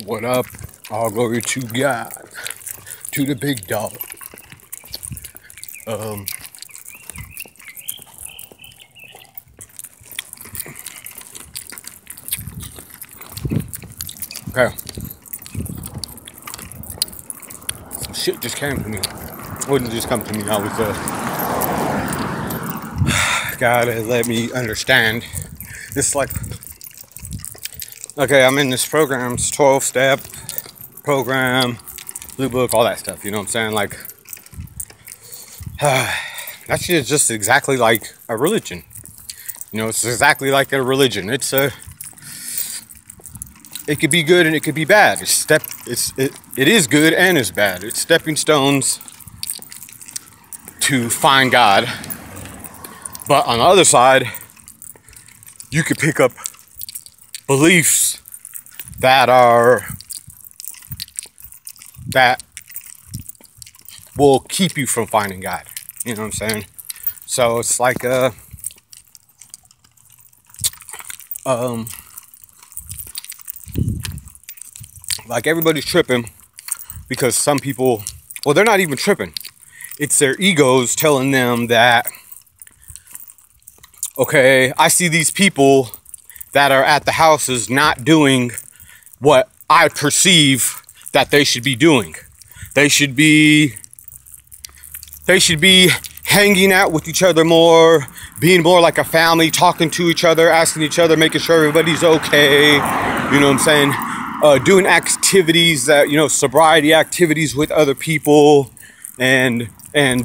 What up? All glory to God, to the big dog. Okay. Some shit just came to me. Wouldn't just come to me. I was gotta let me understand. It's like, okay, I'm in this program, it's 12-step program, blue book, all that stuff, you know what I'm saying? Like, that shit is just exactly like a religion. You know, it's exactly like a religion. It could be good and it could be bad. It is good and it's bad. It's stepping stones to find God. But on the other side, you could pick up beliefs that will keep you from finding God. You know what I'm saying? So it's like like everybody's tripping because some people, well, they're not even tripping. It's their egos telling them that, okay, I see these people that are at the houses not doing what I perceive that they should be doing. They should be hanging out with each other more, being more like a family, talking to each other, asking each other, making sure everybody's okay. You know what I'm saying? Doing activities that, you know, sobriety activities with other people, and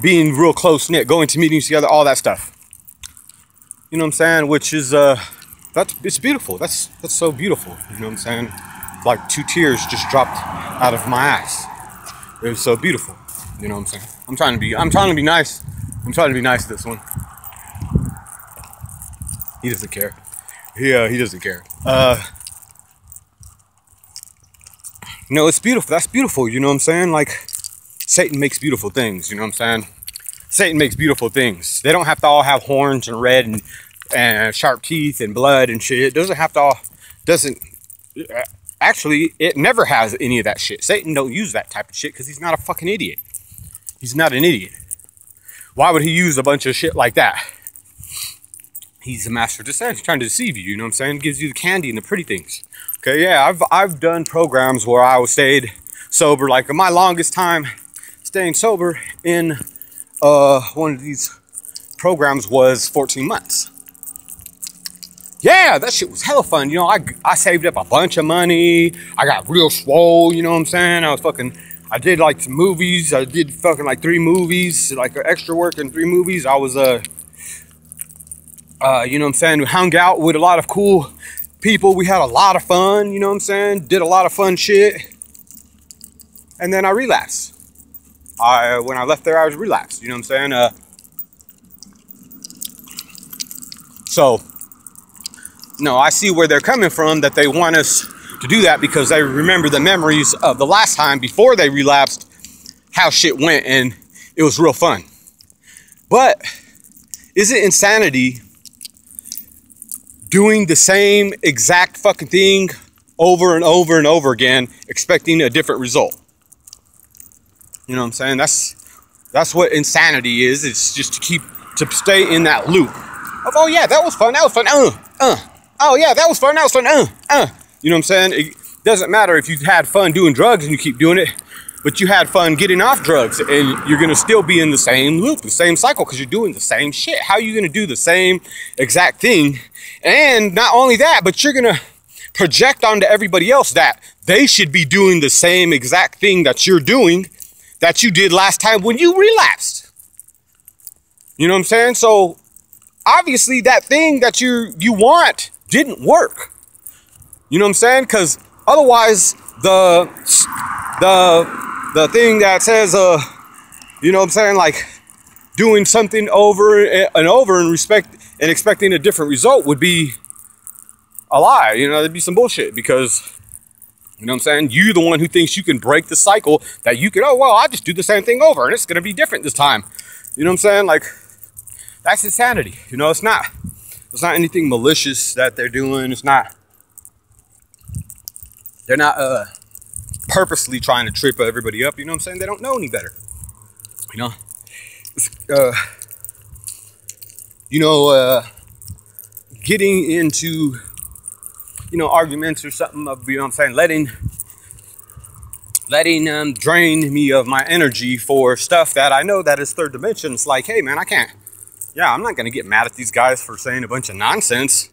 being real close knit, going to meetings together, all that stuff. You know what I'm saying? Which is it's beautiful. That's so beautiful. You know what I'm saying? Like 2 tears just dropped out of my eyes. It was so beautiful. You know what I'm saying? I'm trying to be nice. I'm trying to be nice to this one. He doesn't care. He doesn't care. No, it's beautiful. That's beautiful. You know what I'm saying? Like, Satan makes beautiful things. You know what I'm saying? Satan makes beautiful things. They don't have to all have horns and red and sharp teeth and blood and shit. It doesn't have to all, actually, it never has any of that shit. Satan don't use that type of shit because he's not a fucking idiot. He's not an idiot. Why would he use a bunch of shit like that? He's a master of deception. He's trying to deceive you, you know what I'm saying? Gives you the candy and the pretty things. Okay, yeah, I've done programs where I stayed sober. Like, my longest time staying sober in one of these programs was 14 months. Yeah, that shit was hella fun. You know, I saved up a bunch of money. I got real swole, you know what I'm saying? I did like some movies. I did fucking like 3 movies, like extra work in 3 movies. I was, you know what I'm saying? We hung out with a lot of cool people. We had a lot of fun, you know what I'm saying? Did a lot of fun shit. And then I relapsed. When I left there, I was relapsed, you know what I'm saying? So, no, I see where they're coming from, that they want us to do that because they remember the memories of the last time before they relapsed, how shit went, and it was real fun. But is it insanity doing the same exact fucking thing over and over and over again, expecting a different result? You know what I'm saying? That's what insanity is. It's just to stay in that loop of, oh yeah, that was fun, that was fun, oh yeah, that was fun, that was fun, You know what I'm saying? It doesn't matter if you had fun doing drugs and you keep doing it, but you had fun getting off drugs, and you're gonna still be in the same loop, the same cycle, because you're doing the same shit. How are you gonna do the same exact thing? And not only that, but you're gonna project onto everybody else that they should be doing the same exact thing that you're doing, that you did last time when you relapsed. You know what I'm saying? So obviously that thing that you want didn't work. You know what I'm saying? Because otherwise the thing that says you know what I'm saying, like doing something over and over and expecting a different result would be a lie. You know, that'd be some bullshit, because you know what I'm saying? You're the one who thinks you can break the cycle, that you can, oh, well, I'll just do the same thing over and it's going to be different this time. You know what I'm saying? Like, that's insanity. You know, it's not anything malicious that they're doing. They're not purposely trying to trip everybody up. You know what I'm saying? They don't know any better. You know, getting into, you know, arguments or something of, you know what I'm saying, letting drain me of my energy for stuff that I know that is third dimension. It's like, hey man, I'm not gonna get mad at these guys for saying a bunch of nonsense,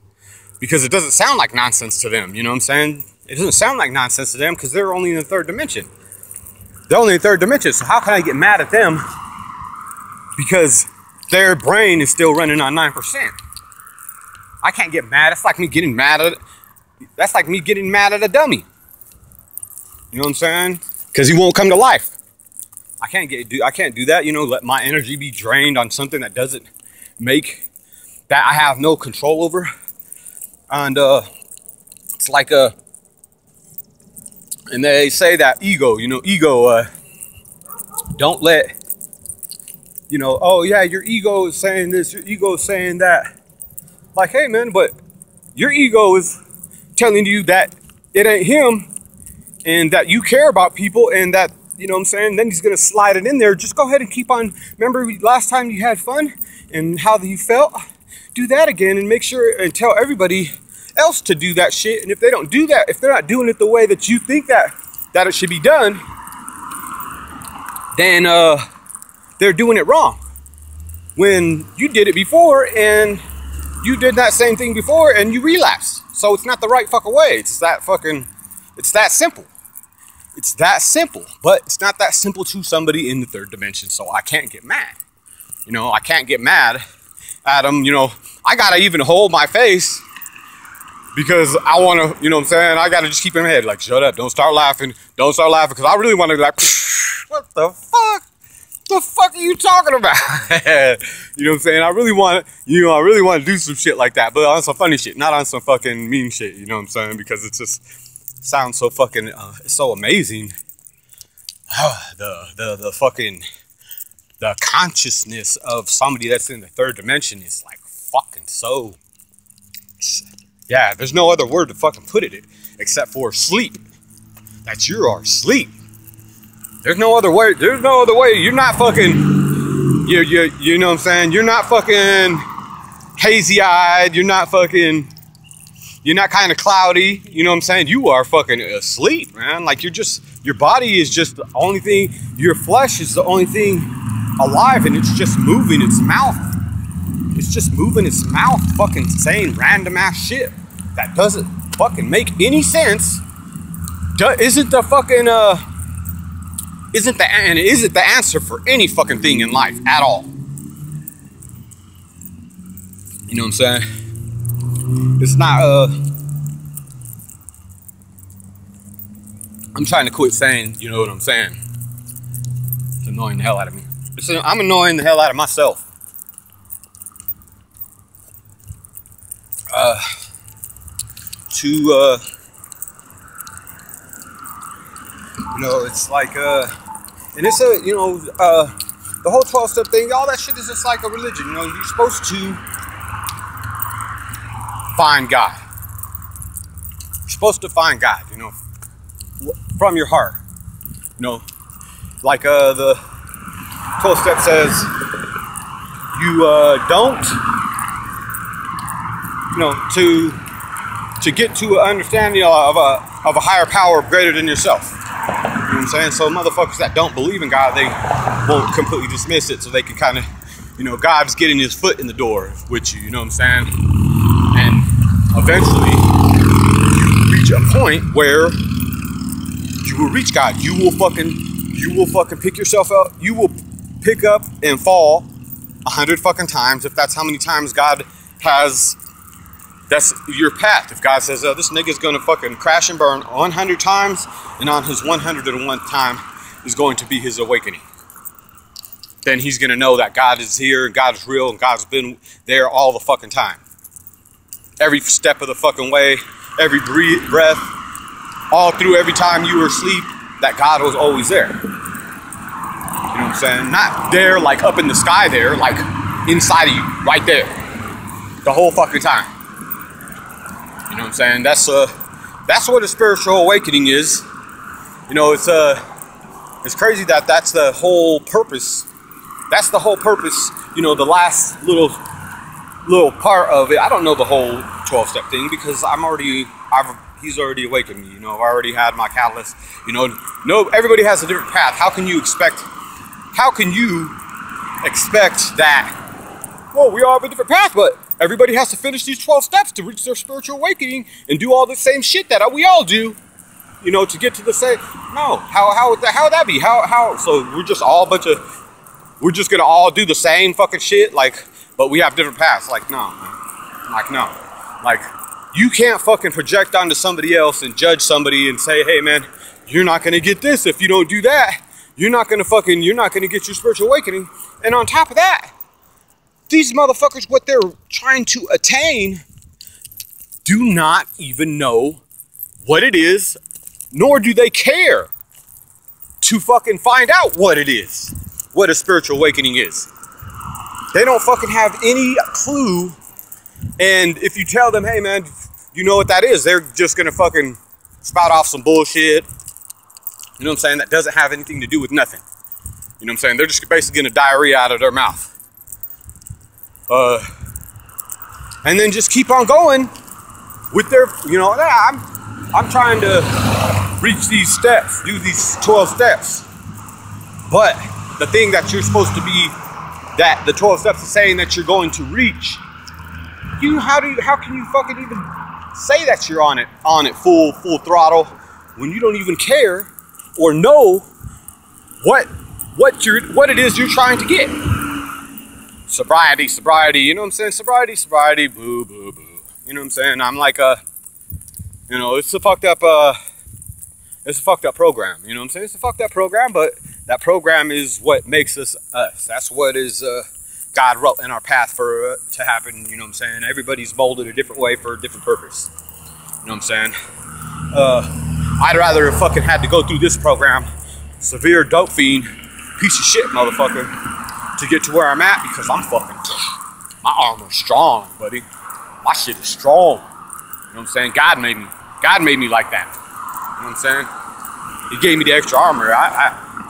because it doesn't sound like nonsense to them. You know what I'm saying? It doesn't sound like nonsense to them because they're only in the third dimension. They're only in third dimension. So how can I get mad at them? Because their brain is still running on 9%. I can't get mad. That's like me getting mad at a dummy. You know what I'm saying? Because he won't come to life. I can't do that. You know, let my energy be drained on something that doesn't make, that I have no control over. And it's like and they say that ego, you know, don't let, you know, oh yeah, your ego is saying this, your ego is saying that. Like, hey man, but your ego is telling you that it ain't him, and that you care about people, and that, you know what I'm saying, then he's gonna slide it in there. Just go ahead and keep on. Remember last time you had fun and how you felt? Do that again, and make sure and tell everybody else to do that shit. And if they don't do that, if they're not doing it the way that you think that it should be done, then they're doing it wrong. When you did it before, and you did that same thing before, and you relapsed. So it's not the right fucking way. It's that simple. It's that simple. But it's not that simple to somebody in the third dimension. So I can't get mad. You know, I can't get mad at them. You know, I gotta even hold my face, because I want to, you know what I'm saying, I got to just keep in my head, like, shut up, don't start laughing, because I really want to be like, what the fuck? The fuck are you talking about? You know what I'm saying? I really want to do some shit like that, but on some funny shit, not on some fucking mean shit, you know what I'm saying? Because it just sounds so fucking, so amazing. The consciousness of somebody that's in the third dimension is like fucking so, yeah, there's no other word to fucking put it except for sleep. That you are asleep. There's no other way. There's no other way. You're not fucking, you know what I'm saying? You're not fucking hazy-eyed. You're not kind of cloudy. You know what I'm saying? You are fucking asleep, man. Like, your body is just the only thing, your flesh is the only thing alive, and it's just moving its mouth. It's just moving its mouth, fucking saying random ass shit that doesn't fucking make any sense. Isn't the answer for any fucking thing in life at all. You know what I'm saying? It's not, I'm trying to quit saying, you know what I'm saying. It's annoying the hell out of me. I'm annoying the hell out of myself. You know, it's like, and it's a, you know, the whole 12-step thing, all that shit is just like a religion. You know, you're supposed to find God. You're supposed to find God, you know, from your heart. You know, like the 12-step says, you don't, you know, to get to an understanding of a higher power greater than yourself. You know what I'm saying? So motherfuckers that don't believe in God, they won't completely dismiss it, so they can kind of, you know, God's getting his foot in the door with you, you know what I'm saying? And eventually you reach a point where you will reach God. You will fucking pick yourself up. You will pick up and fall 100 fucking times, if that's how many times God has. That's your path. If God says, oh, this nigga's gonna fucking crash and burn 100 times, and on his 101th time is going to be his awakening, then he's gonna know that God is here, and God is real, and God's been there all the fucking time. Every step of the fucking way, every breath, all through every time you were asleep, that God was always there. You know what I'm saying? Not there like up in the sky there, like inside of you, right there. The whole fucking time. You know what I'm saying? That's what a spiritual awakening is. You know, it's crazy that that's the whole purpose. That's the whole purpose. You know, the last little part of it. I don't know the whole 12-step thing because he's already awakened me. You know, I've already had my catalyst. You know, no, everybody has a different path. How can you expect that? Well, we all have a different path, but everybody has to finish these 12 steps to reach their spiritual awakening and do all the same shit that we all do. You know, to get to the same. No, how would that be? How? So we're just all we're just gonna all do the same fucking shit, like, but we have different paths. Like, no, man. Like, no. Like, you can't fucking project onto somebody else and judge somebody and say, hey man, you're not gonna get this if you don't do that. You're not gonna get your spiritual awakening. And on top of that, these motherfuckers, what they're trying to attain, do not even know what it is, nor do they care to fucking find out what it is, what a spiritual awakening is. They don't fucking have any clue. And if you tell them, hey man, you know what that is, they're just gonna fucking spout off some bullshit. You know what I'm saying? That doesn't have anything to do with nothing. You know what I'm saying? They're just basically gonna diarrhea out of their mouth. And then just keep on going with their, you know, I'm trying to reach these steps, do these 12 steps. But the thing that you're supposed to be, that the 12 steps is saying that you're going to reach, how can you fucking even say that you're on it full throttle when you don't even care or know what it is you're trying to get? Sobriety, you know what I'm saying? Sobriety, boo, boo, boo. You know what I'm saying? I'm like you know, it's a fucked up program. You know what I'm saying? It's a fucked up program, but that program is what makes us us. That's what is God wrote in our path for to happen. You know what I'm saying? Everybody's molded a different way for a different purpose. You know what I'm saying? I'd rather have fucking had to go through this program, severe dope fiend, piece of shit motherfucker, to get to where I'm at, because I'm fucking, my armor's strong, buddy. My shit is strong. You know what I'm saying? God made me like that. You know what I'm saying? He gave me the extra armor.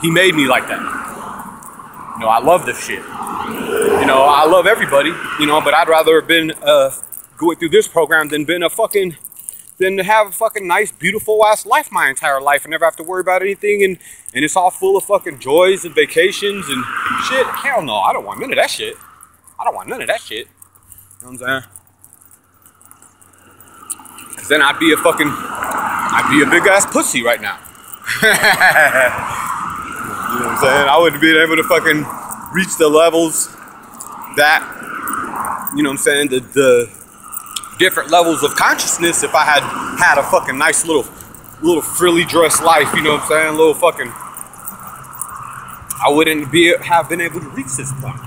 He made me like that. You know, I love this shit. You know, I love everybody, you know, but I'd rather have been going through this program than to have a fucking nice, beautiful ass life my entire life and never have to worry about anything, and it's all full of fucking joys and vacations and shit. Hell no, I don't want none of that shit. I don't want none of that shit. You know what I'm saying? Cause then I'd be a big ass pussy right now. You know what I'm saying? I wouldn't be able to fucking reach the levels that, you know what I'm saying, the different levels of consciousness if I had a fucking nice little frilly dress life, you know what I'm saying? Little fucking, I wouldn't have been able to reach this point.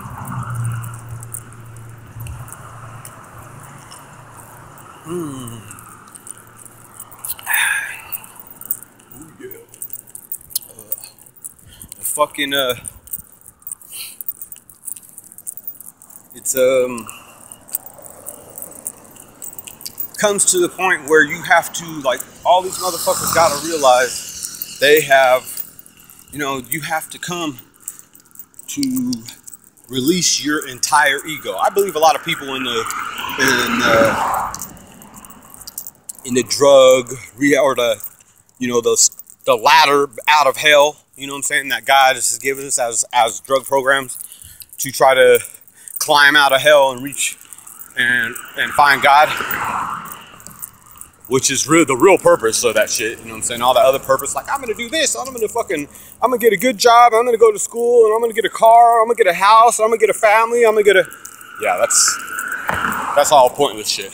Ooh, yeah. The fucking it's comes to the point where you have to, like, all these motherfuckers gotta realize they have, you know, you have to come to release your entire ego. I believe a lot of people in the drug or the, you know, the ladder out of hell, you know what I'm saying, that God has given us as drug programs to try to climb out of hell and reach and find God, which is the real purpose of that shit. You know what I'm saying? All the other purpose, like, I'm gonna do this, I'm gonna get a good job, I'm gonna go to school, and I'm gonna get a car, I'm gonna get a house, I'm gonna get a family, yeah, that's all pointless shit.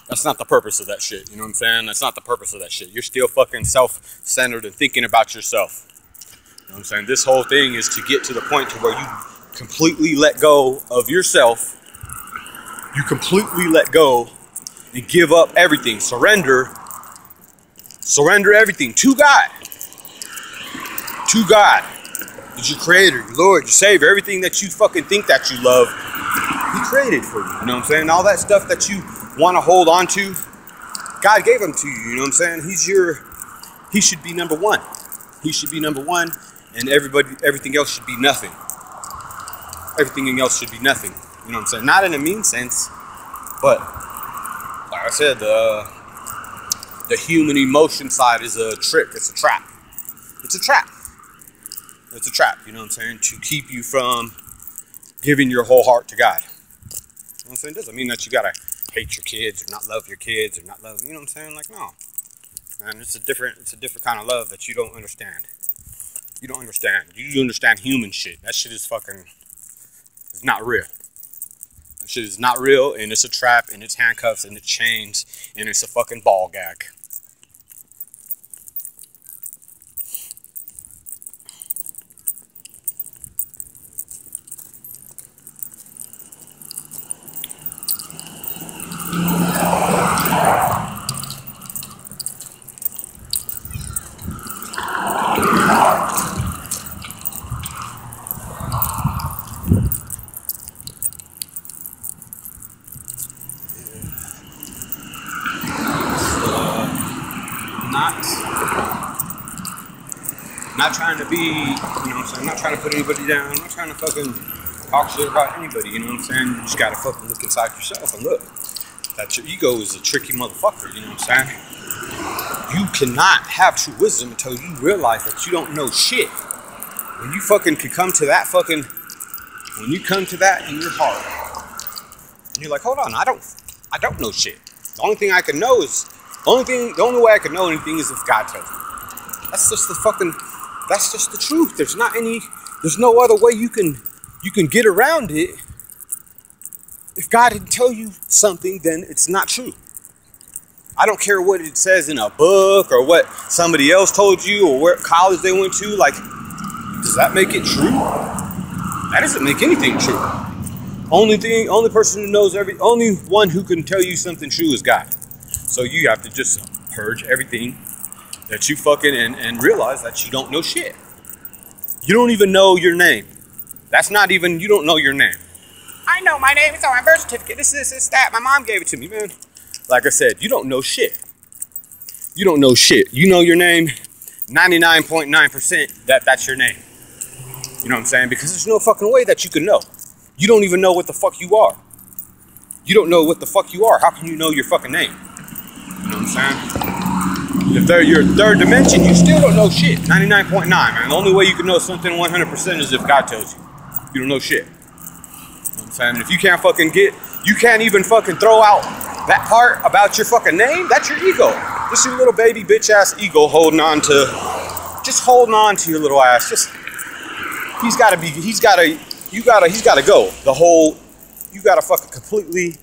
That's not the purpose of that shit, you know what I'm saying? That's not the purpose of that shit. You're still fucking self-centered and thinking about yourself. You know what I'm saying? This whole thing is to get to the point to where you completely let go of yourself. You completely let go and give up everything. Surrender everything to God. To God. He's your creator, your Lord, your Savior. Everything that you fucking think that you love, He created for you. You know what I'm saying? All that stuff that you want to hold on to, God gave them to you. You know what I'm saying? He should be number one. He should be number one, and everything else should be nothing. Everything else should be nothing. You know what I'm saying? Not in a mean sense, but like I said, the human emotion side is a trick. It's a trap. It's a trap. It's a trap, you know what I'm saying? To keep you from giving your whole heart to God. You know what I'm saying? It doesn't mean that you gotta hate your kids or not love your kids or not love, you know what I'm saying? Like, no. Man, it's a different kind of love that you don't understand. You don't understand. You understand human shit. That shit is fucking, it's not real. That shit is not real, and it's a trap, and it's handcuffs, and it's chains, and it's a fucking ball gag. Not trying to be, you know what I'm saying, I'm not trying to put anybody down, I'm not trying to fucking talk shit about anybody, you know what I'm saying? You just gotta fucking look inside yourself and look. That your ego is a tricky motherfucker, you know what I'm saying? You cannot have true wisdom until you realize that you don't know shit. When you fucking can come to that fucking, when you come to that in your heart, and you're like, hold on, I don't know shit. The only thing I can know is, the only way I can know anything is if God tells me. That's just the fucking, that's just the truth. There's no other way you can get around it. If God didn't tell you something, then it's not true. I don't care what it says in a book or what somebody else told you or where college they went to. Like, does that make it true? That doesn't make anything true. Only person who knows only one who can tell you something true is God. So you have to just purge everything that you fucking and realize that you don't know shit. You don't even know your name. That's not even, you don't know your name. I know my name, it's on my birth certificate, this, that, my mom gave it to me, man. Like I said, you don't know shit. You don't know shit. You know your name 99.9% that's your name. You know what I'm saying? Because there's no fucking way that you can know. You don't even know what the fuck you are. You don't know what the fuck you are. How can you know your fucking name? You know what I'm saying? If they're your third dimension, you still don't know shit. 99.9, man. The only way you can know something 100% is if God tells you. You don't know shit. You know what I'm saying? If you can't fucking you can't even fucking throw out that part about your fucking name, that's your ego. Just your little baby bitch ass ego holding on to your little ass. Just, he's gotta go. You gotta fucking completely,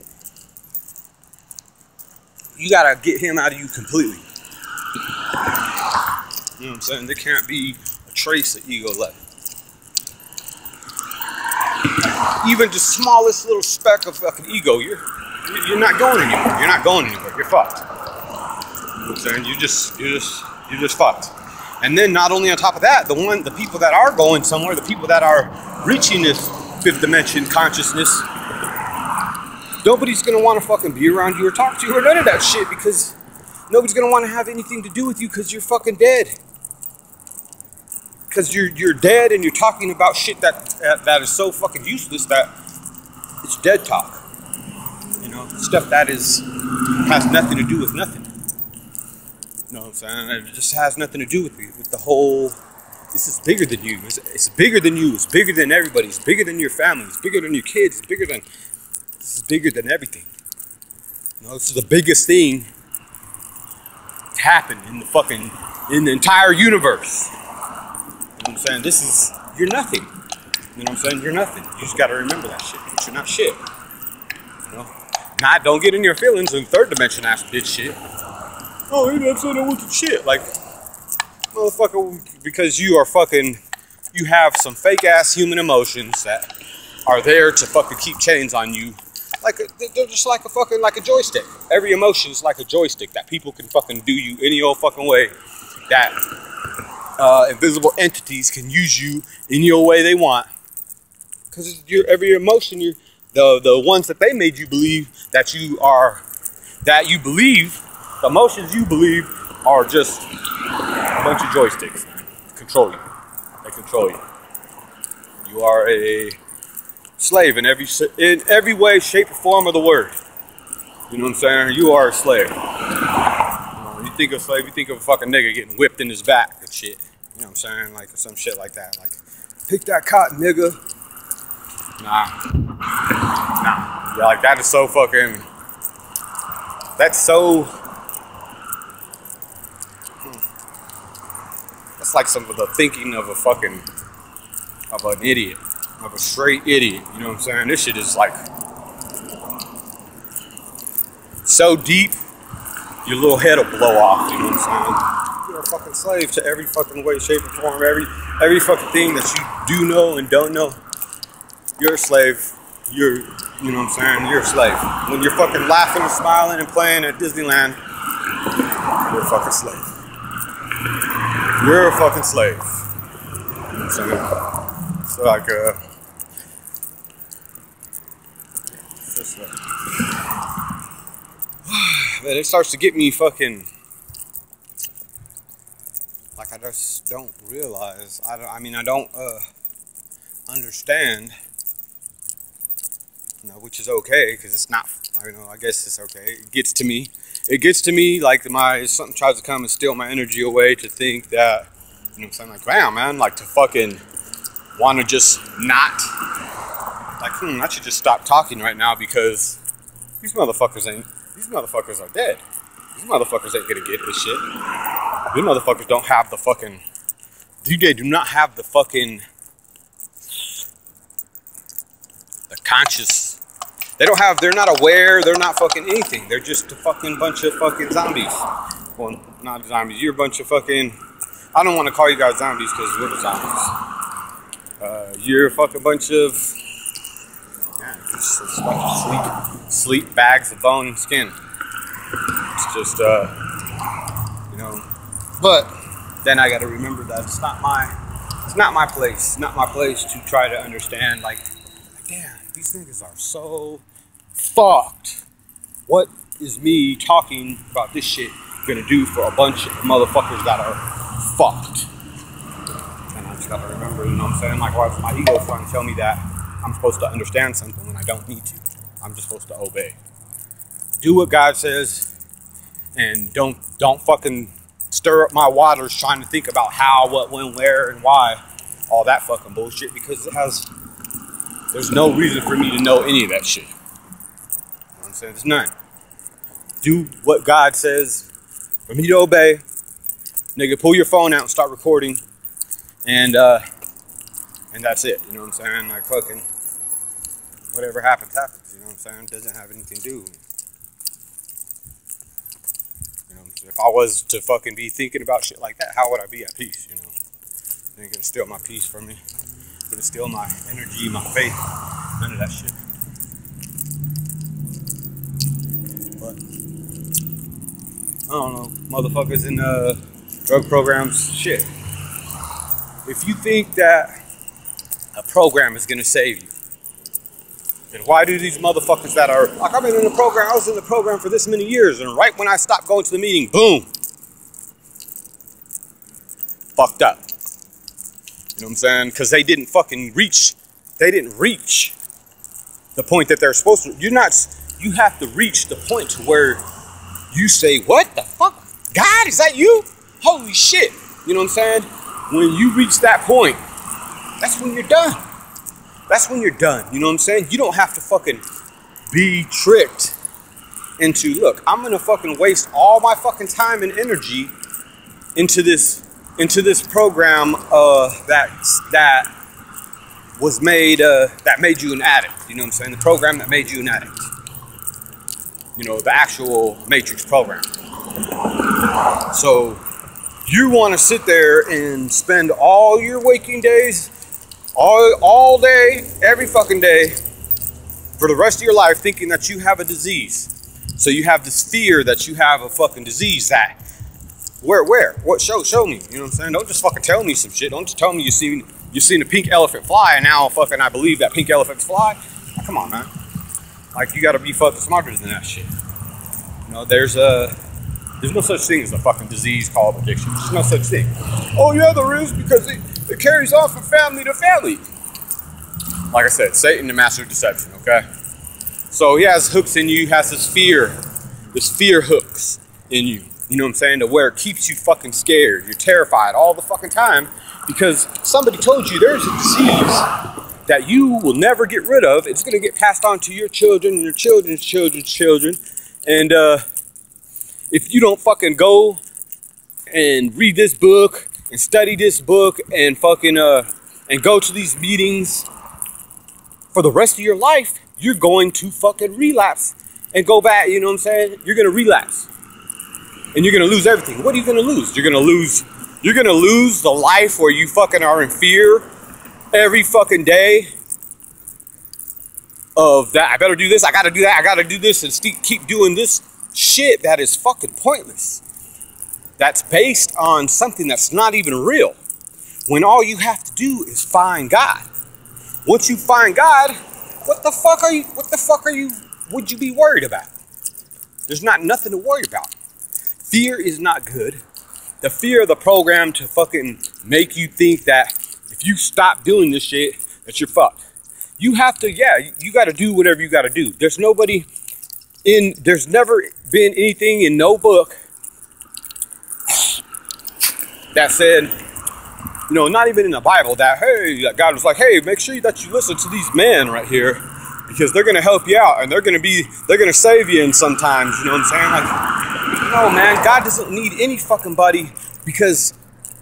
you gotta get him out of you completely. You know what I'm saying? There can't be a trace of ego left. Even the smallest little speck of fucking ego, you're not going anywhere. You're not going anywhere. You're fucked. You know what I'm saying? You're just fucked. And then not only on top of that, the people that are going somewhere, the people that are reaching this fifth dimension consciousness, nobody's gonna want to fucking be around you or talk to you or none of that shit, because nobody's gonna want to have anything to do with you because you're fucking dead. Because you're dead and you're talking about shit that is so fucking useless that it's dead talk. You know, stuff that has nothing to do with nothing. You know what I'm saying? It just has nothing to do with the whole. This is bigger than you. It's bigger than you. It's bigger than everybody. It's bigger than your family. It's bigger than your kids. It's bigger than. This is bigger than everything. You know, this is the biggest thing to happen in the entire universe. You know what I'm saying? You're nothing. You know what I'm saying? You're nothing. You just gotta remember that shit. You're not shit. You know? Don't get in your feelings when third dimension ass did shit. Oh, he done said I wasn't shit. Like, motherfucker, because you have some fake ass human emotions that are there to fucking keep chains on you. Like, they're just like a joystick. Every emotion is like a joystick that people can fucking do you any old fucking way. That invisible entities can use you in your way they want. Because every emotion, the ones that they made you believe that you believe, the emotions you believe are just a bunch of joysticks. control you. They control you. You are a slave in every way, shape, or form of the word. You know what I'm saying? You are a slave. You think of slave, you think of a fucking nigga getting whipped in his back and shit. You know what I'm saying? Like some shit like that. Like, pick that cotton, nigga. Nah. Yeah, like that is so fucking. That's so. That's like some of the thinking of a fucking. Of an idiot. Of a straight idiot. You know what I'm saying? This shit is like. So deep, your little head will blow off. You know what I'm saying? You're a fucking slave to every fucking way, shape, or form. Every fucking thing that you do know and don't know. You're a slave. You know what I'm saying? You're a slave. When you're fucking laughing and smiling and playing at Disneyland, you're a fucking slave. You're a fucking slave. You know what I'm saying? It's like, it's just like, man, it starts to get me fucking, like I just don't realize, I don't understand. You know, which is okay, because it's not, I guess it's okay. It gets to me. It gets to me like something tries to come and steal my energy away to think that, you know what I'm saying? Like, wow, man, like to fucking want to just not, like, I should just stop talking right now because these motherfuckers are dead. These motherfuckers ain't gonna get this shit. These motherfuckers don't have the fucking, they do not have the fucking, the conscious. They're not aware, they're not fucking anything. They're just a fucking bunch of fucking zombies. Well, not zombies, you're a bunch of fucking, I don't want to call you guys zombies because we're the zombies. You're a fucking bunch of, yeah, just a bunch of sleep bags of bone and skin. It's just, you know, but then I gotta remember that it's not my place. It's not my place to try to understand, like damn, these niggas are so fucked. What is me talking about this shit gonna do for a bunch of motherfuckers that are fucked? And I just gotta remember, you know what I'm saying? Like, why is my ego trying to tell me that I'm supposed to understand something when I don't need to? I'm just supposed to obey. Do what God says, and don't fucking stir up my waters trying to think about how, what, when, where, and why. All that fucking bullshit, because there's no reason for me to know any of that shit. You know what I'm saying? There's none. Do what God says for me to obey. Nigga, pull your phone out and start recording. And that's it. You know what I'm saying? Like, fucking, whatever happens, happens. You know what I'm saying? It doesn't have anything to do. You know, if I was to fucking be thinking about shit like that, how would I be at peace, you know? It ain't gonna steal my peace from me. It's gonna steal my energy, my faith. None of that shit. But I don't know, motherfuckers in drug programs, shit. If you think that a program is gonna save you, then why do these motherfuckers that are like, I was in the program for this many years, and right when I stopped going to the meeting, boom, fucked up. You know what I'm saying? Because they didn't fucking reach. They didn't reach the point that they're supposed to. You have to reach the point to where you say, what the fuck? God, is that you? Holy shit. You know what I'm saying? When you reach that point, that's when you're done. That's when you're done. You know what I'm saying? You don't have to fucking be tricked into, look, I'm gonna fucking waste all my fucking time and energy into this program that was made that made you an addict. You know what I'm saying? The program that made you an addict. You know, the actual Matrix program. So you want to sit there and spend all your waking days, all day, every fucking day, for the rest of your life thinking that you have a disease. So you have this fear that you have a fucking disease that, where? What? Show me. You know what I'm saying? Don't just fucking tell me some shit. Don't just tell me you seen a pink elephant fly and now fucking I believe that pink elephants fly. Come on, man. Like, you gotta be fucking smarter than that shit. You know, there's There's no such thing as a fucking disease called addiction. There's no such thing. Oh yeah, there is, because it carries on from family to family. Like I said, Satan, the master of deception, okay? So he has hooks in you, he has this fear hooks in you. You know what I'm saying? To where it keeps you fucking scared. You're terrified all the fucking time because somebody told you there's a disease that you will never get rid of. It's going to get passed on to your children and your children's children's children. And if you don't fucking go and read this book and study this book and fucking and go to these meetings for the rest of your life, you're going to fucking relapse and go back. You know what I'm saying? You're going to relapse and you're going to lose everything. What are you going to lose? You're going to lose the life where you fucking are in fear every fucking day of that. I better do this. I got to do that. I got to do this and keep doing this shit that is fucking pointless. That's based on something that's not even real. When all you have to do is find God. Once you find God, what the fuck would you be worried about? There's nothing to worry about. Fear is not good. The fear of the program to fucking make you think that if you stop doing this shit, that you're fucked. You have to, you got to do whatever you got to do. There's never been anything in no book that said, you know, not even in the Bible, that, hey, God was like, hey, make sure that you listen to these men right here because they're going to help you out and they're going to save you in sometimes, you know what I'm saying? Like, no, man, God doesn't need any fucking buddy because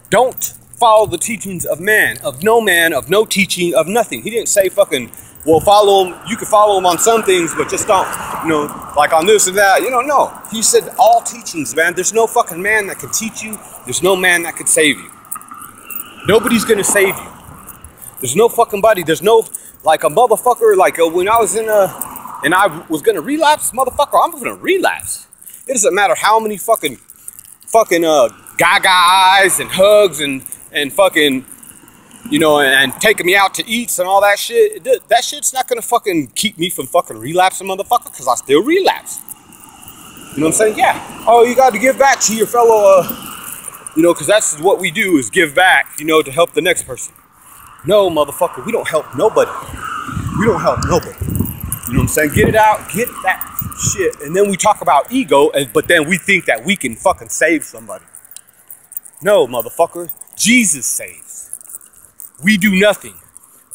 don't follow the teachings of man, of no teaching, of nothing. He didn't say fucking, well, follow him. You can follow him on some things, but just don't, you know, like on this and that, you know, no. He said all teachings, man. There's no fucking man that can teach you. There's no man that can save you. Nobody's gonna save you. There's no fucking buddy. There's no, like, a motherfucker, like when I was and I was gonna relapse, motherfucker, I'm gonna relapse. It doesn't matter how many fucking gaga eyes and hugs and fucking, you know, and taking me out to eats and all that shit. That shit's not gonna fucking keep me from fucking relapsing, motherfucker, because I still relapse. You know what I'm saying? Yeah. Oh, you got to give back to your fellow, you know, because that's what we do, is give back, you know, to help the next person. No, motherfucker, we don't help nobody. We don't help nobody. You know what I'm saying? Get it out, get that shit. And then we talk about ego, but then we think that we can fucking save somebody. No, motherfucker, Jesus saves. We do nothing.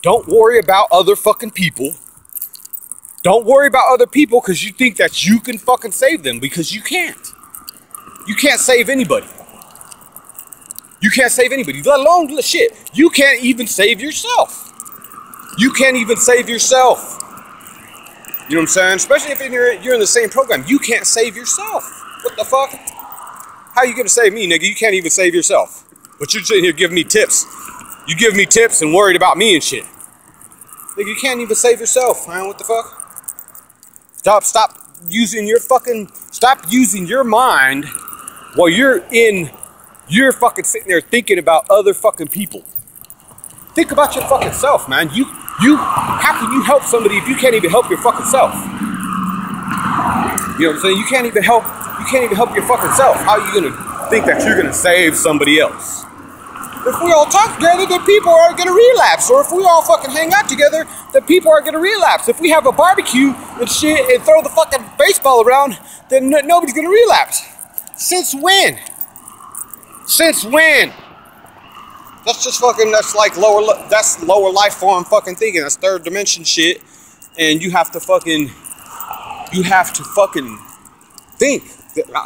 Don't worry about other fucking people. Don't worry about other people because you think that you can fucking save them, because you can't. You can't save anybody. You can't save anybody, let alone shit. You can't even save yourself. You can't even save yourself. You know what I'm saying? Especially if you're in the same program. You can't save yourself. What the fuck? How you gonna save me, nigga? You can't even save yourself. But you're sitting here giving me tips. You give me tips and worried about me and shit. Nigga, you can't even save yourself, man. What the fuck? Stop using your mind while you're fucking sitting there thinking about other fucking people. Think about your fucking self, man. How can you help somebody if you can't even help your fucking self? You know what I'm saying? You can't even help your fucking self. How are you gonna think that you're gonna save somebody else? If we all talk together, then people are gonna relapse. Or if we all fucking hang out together, then people are gonna relapse. If we have a barbecue and shit and throw the fucking baseball around, then nobody's gonna relapse. Since when? Since when? That's lower life form fucking thinking. That's third dimension shit. And you have to fucking think.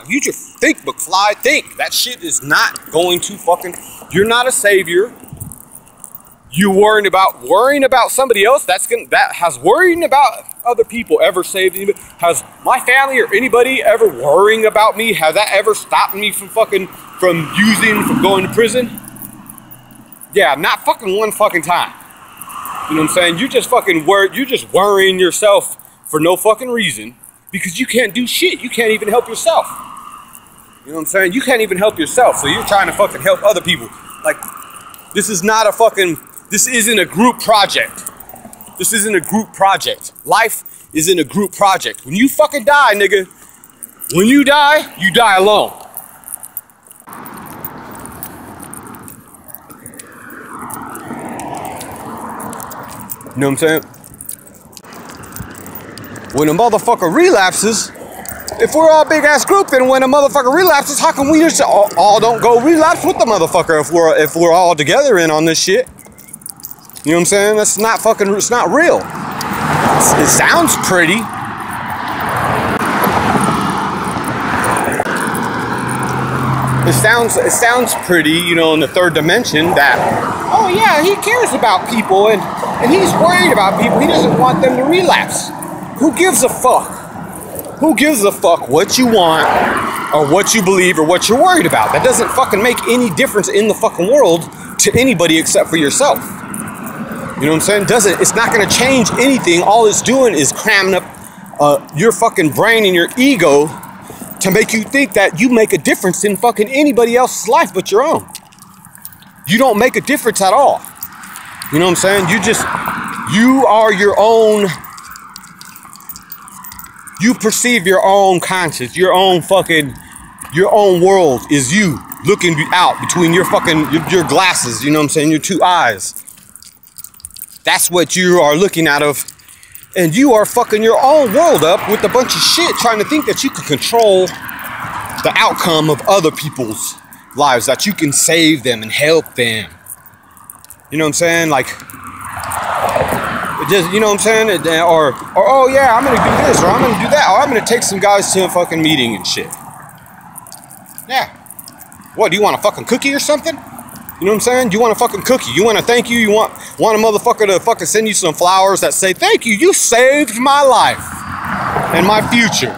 You just think, McFly, think. That shit is not going to fucking, you're not a savior. You worrying about somebody else, has worrying about other people ever saved anybody? Has my family or anybody ever worrying about me? Has that ever stopped me from going to prison? Yeah, not fucking one fucking time. You know what I'm saying? You're just worrying yourself for no fucking reason because you can't do shit. You can't even help yourself. You know what I'm saying? You can't even help yourself, so you're trying to fucking help other people. Like, this isn't a group project. This isn't a group project. Life isn't a group project. When you fucking die, nigga, when you die alone. You know what I'm saying? When a motherfucker relapses, if we're all big ass group, then when a motherfucker relapses, how come we just all don't go relapse with the motherfucker if we're all together in on this shit? You know what I'm saying? That's not fucking, it's not real. It sounds pretty. It sounds pretty, you know, in the third dimension that, oh yeah, he cares about people and he's worried about people. He doesn't want them to relapse. Who gives a fuck? Who gives a fuck what you want or what you believe or what you're worried about? That doesn't fucking make any difference in the fucking world to anybody except for yourself. You know what I'm saying? It's not gonna change anything. All it's doing is cramming up your fucking brain and your ego to make you think that you make a difference in fucking anybody else's life but your own. You don't make a difference at all. You know what I'm saying? You are your own, you perceive your own conscience, your own world is you looking out between your fucking, your glasses, you know what I'm saying? Your two eyes. That's what you are looking out of. And you are fucking your own world up with a bunch of shit trying to think that you can control the outcome of other people's lives, that you can save them and help them. You know what I'm saying? Like, just, you know what I'm saying? Or oh yeah, I'm gonna do this, or I'm gonna do that, or I'm gonna take some guys to a fucking meeting and shit. Yeah. What, do you want a fucking cookie or something? You know what I'm saying? You want a fucking cookie. You want a thank you. You want a motherfucker to fucking send you some flowers that say, thank you, you saved my life and my future.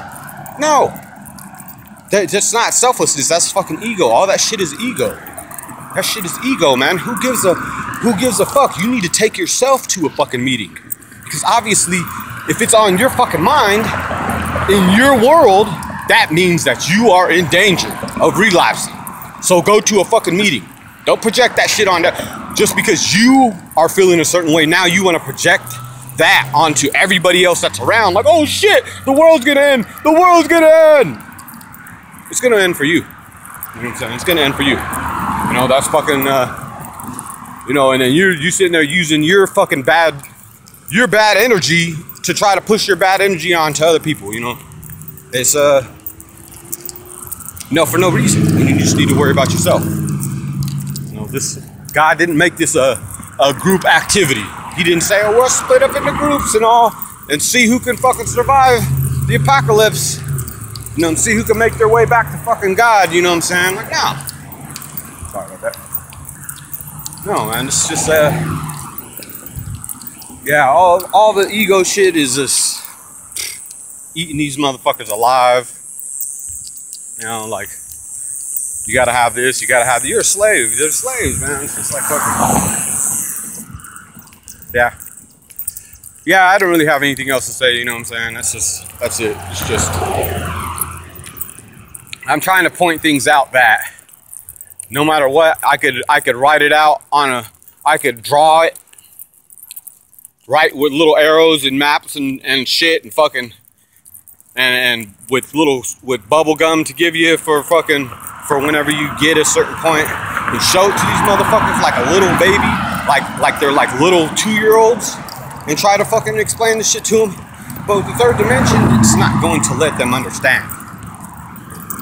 No. That's not selflessness. That's fucking ego. All that shit is ego. That shit is ego, man. Who gives a fuck? You need to take yourself to a fucking meeting. Because obviously, if it's on your fucking mind, in your world, that means that you are in danger of relapsing. So go to a fucking meeting. Don't project that shit on that. Just because you are feeling a certain way, now you want to project that onto everybody else that's around. Like, oh shit, the world's gonna end. The world's gonna end. It's gonna end for you. You know what I'm saying? It's gonna end for you. You know, that's fucking, you know, and then you sitting there using your fucking bad energy to try to push your bad energy onto other people, you know? It's, no, for no reason. And you just need to worry about yourself. God didn't make this a group activity. He didn't say, oh, we'll split up into groups and all and see who can fucking survive the apocalypse. You know, and see who can make their way back to fucking God, you know what I'm saying? Like, no. Sorry about that. No, man, it's just, yeah, all the ego shit is just eating these motherfuckers alive. You know, like, you gotta have this, you gotta have that. You're a slave. They're slaves, man. It's just like fucking. Yeah. Yeah, I don't really have anything else to say, you know what I'm saying? That's it. It's just, I'm trying to point things out that no matter what, I could write it out I could draw it, right, with little arrows and maps and shit and fucking, and with bubble gum to give you for whenever you get a certain point, and show it to these motherfuckers like a little baby, like they're like little 2-year-olds, and try to fucking explain the shit to them. But with the third dimension, it's not going to let them understand.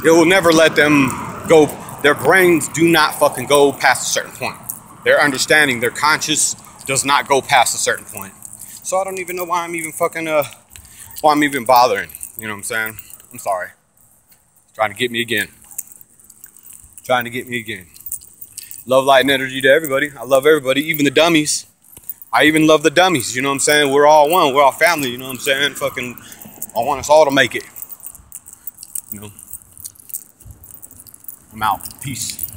It will never let them go. Their brains do not fucking go past a certain point. Their understanding, their conscious does not go past a certain point. So I don't even know why I'm even fucking, why I'm even bothering. You know what I'm saying? I'm sorry. Trying to get me again. Trying to get me again. Love, light, and energy to everybody. I love everybody, even the dummies. I even love the dummies, you know what I'm saying? We're all one, we're all family, you know what I'm saying? Fucking, I want us all to make it. You know? I'm out. Peace.